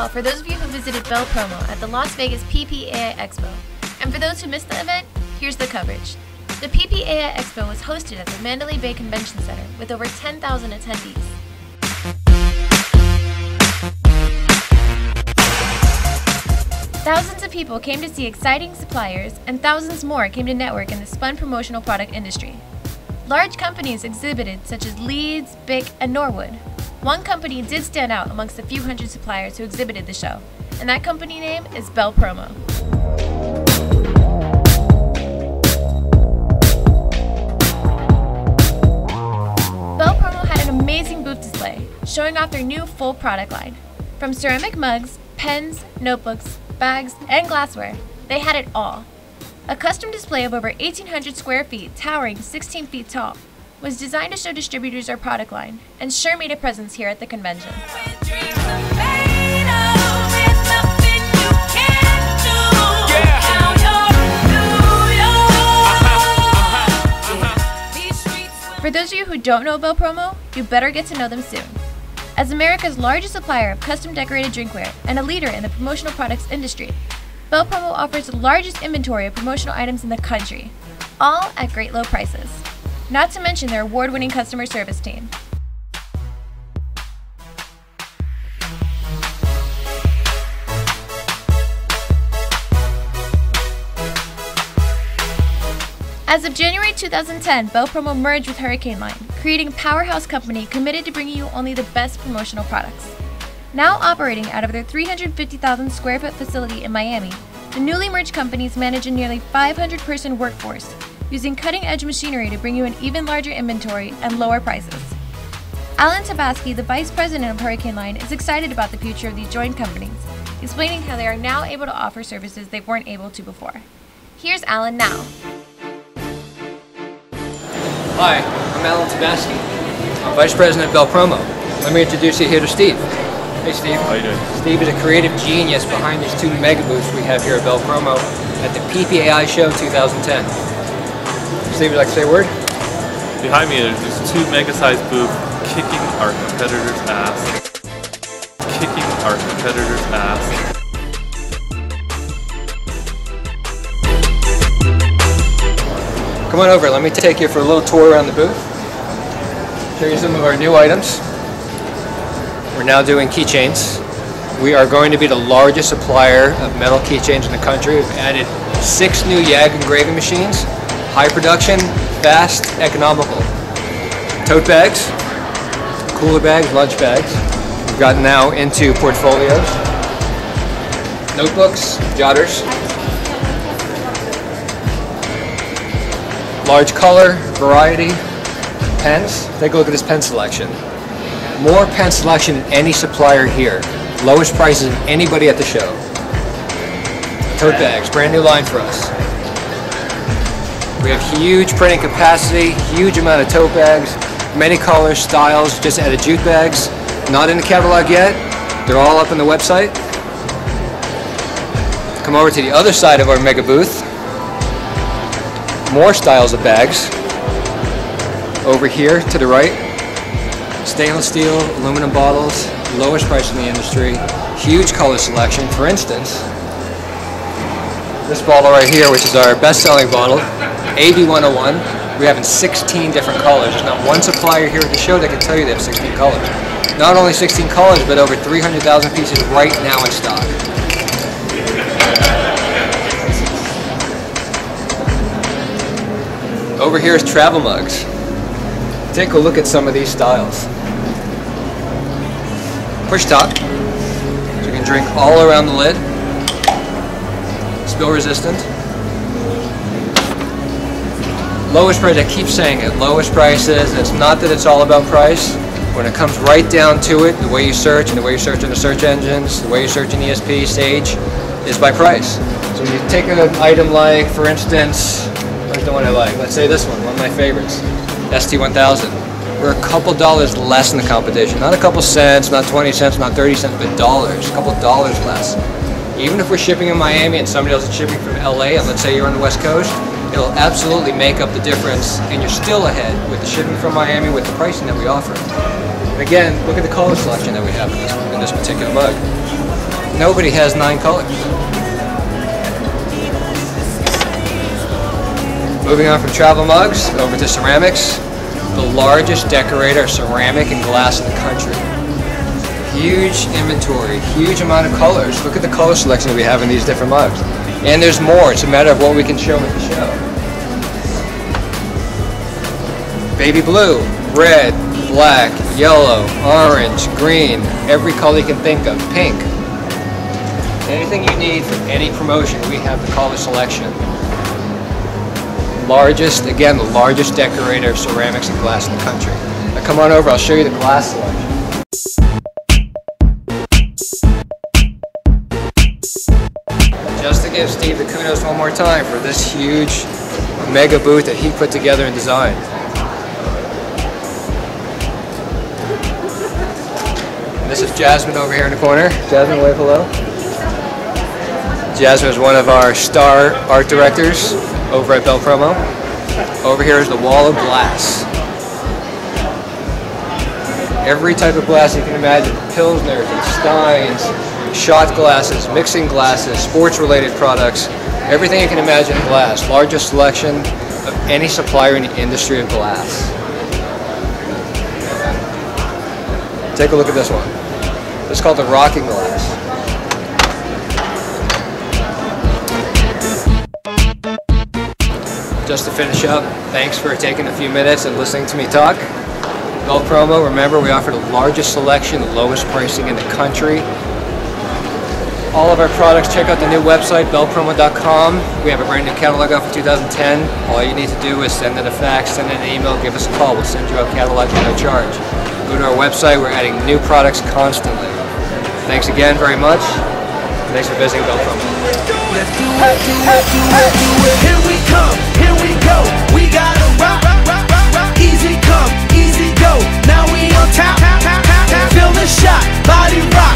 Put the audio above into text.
all for those of you who visited Bell Promo at the Las Vegas PPAI Expo. And for those who missed the event, here's the coverage. The PPAI Expo was hosted at the Mandalay Bay Convention Center with over 10,000 attendees. Thousands of people came to see exciting suppliers, and thousands more came to network in the spun promotional product industry. Large companies exhibited such as Leeds, Bic, and Norwood. One company did stand out amongst the few hundred suppliers who exhibited the show, and that company name is Bell Promo. Bell Promo had an amazing booth display, showing off their new full product line. From ceramic mugs, pens, notebooks, bags, and glassware, they had it all. A custom display of over 1,800 square feet, towering 16 feet tall, was designed to show distributors our product line, and sure made a presence here at the convention. For those of you who don't know Bell Promo, you better get to know them soon. As America's largest supplier of custom decorated drinkware and a leader in the promotional products industry, Bell Promo offers the largest inventory of promotional items in the country, all at great low prices. Not to mention their award-winning customer service team. As of January 2010, Bell Promo merged with Hurricane Line, creating a powerhouse company committed to bringing you only the best promotional products. Now operating out of their 350,000 square foot facility in Miami, the newly merged companies manage a nearly 500-person workforce, using cutting-edge machinery to bring you an even larger inventory and lower prices. Alan Tabaski, the Vice President of Hurricane Line, is excited about the future of these joint companies, explaining how they are now able to offer services they weren't able to before. Here's Alan now. Hi, I'm Alan Tabaski. I'm Vice President of Bell Promo. Let me introduce you here to Steve. Hey Steve. How you doing? Steve is a creative genius behind these two mega booths we have here at Bell Promo at the PPAI Show 2010. Steve, would you like to say a word? Behind me there's this two mega-sized booths kicking our competitors' ass. Kicking our competitors' ass. Come on over, let me take you for a little tour around the booth. Show you some of our new items. We're now doing keychains. We are going to be the largest supplier of metal keychains in the country. We've added 6 new YAG engraving machines. High production, fast, economical. Tote bags, cooler bags, lunch bags. We've gotten now into portfolios. Notebooks, jotters. Large color, variety, pens. Take a look at this pen selection. More pen selection than any supplier here. Lowest prices than anybody at the show. Tote bags, brand new line for us. We have huge printing capacity, huge amount of tote bags, many colors, styles, just added jute bags. Not in the catalog yet. They're all up on the website. Come over to the other side of our mega booth. More styles of bags. Over here to the right, stainless steel, aluminum bottles, lowest price in the industry, huge color selection. For instance, this bottle right here, which is our best-selling bottle, AB101, we have in 16 different colors. There's not one supplier here at the show that can tell you they have 16 colors. Not only 16 colors, but over 300,000 pieces right now in stock. Over here is travel mugs. Take a look at some of these styles. Push top, so you can drink all around the lid. Spill resistant. Lowest price, I keep saying it, lowest prices. It's not that it's all about price. When it comes right down to it, the way you search and the way you search in the search engines, the way you search in ESP, Sage, is by price. So when you take an item like, for instance, where's the one I like? Let's say this one of my favorites, ST1000. We're a couple dollars less than the competition. Not a couple cents, not 20 cents, not 30 cents, but dollars, a couple dollars less. Even if we're shipping in Miami and somebody else is shipping from LA, and let's say you're on the West Coast, it'll absolutely make up the difference, and you're still ahead with the shipping from Miami with the pricing that we offer. And again, look at the color selection that we have in this particular mug. Nobody has 9 colors. Moving on from travel mugs over to ceramics, the largest decorator of ceramic and glass in the country. Huge inventory, huge amount of colors. Look at the color selection we have in these different mugs. And there's more, it's a matter of what we can show at the show. Baby blue, red, black, yellow, orange, green, every color you can think of, pink. Anything you need for any promotion, we have the color selection. Largest, again, the largest decorator of ceramics and glass in the country. Now come on over, I'll show you the glass selection. Just to give Steve the kudos one more time for this huge mega booth that he put together and designed. And this is Jasmine over here in the corner. Jasmine, wave hello. Jasmine is one of our star art directors over at Bell Promo. Over here is the wall of glass. Every type of glass you can imagine. Pilsners and Steins, shot glasses, mixing glasses, sports related products. Everything you can imagine in glass. Largest selection of any supplier in the industry of glass. Take a look at this one. It's called the Rocking Glass. Just to finish up, thanks for taking a few minutes and listening to me talk. Bell Promo, remember we offer the largest selection, the lowest pricing in the country. All of our products, check out the new website, bellpromo.com. We have a brand new catalog out for 2010. All you need to do is send in a fax, send in an email, give us a call. We'll send you out catalogs at no charge. Go to our website, we're adding new products constantly. Thanks again very much. Thanks for visiting Bell Promo. Let's do it, do it, do it, do it. Here we come, here we go. We gotta rock, easy come, easy go. Now we on top, feel the shot, body rock.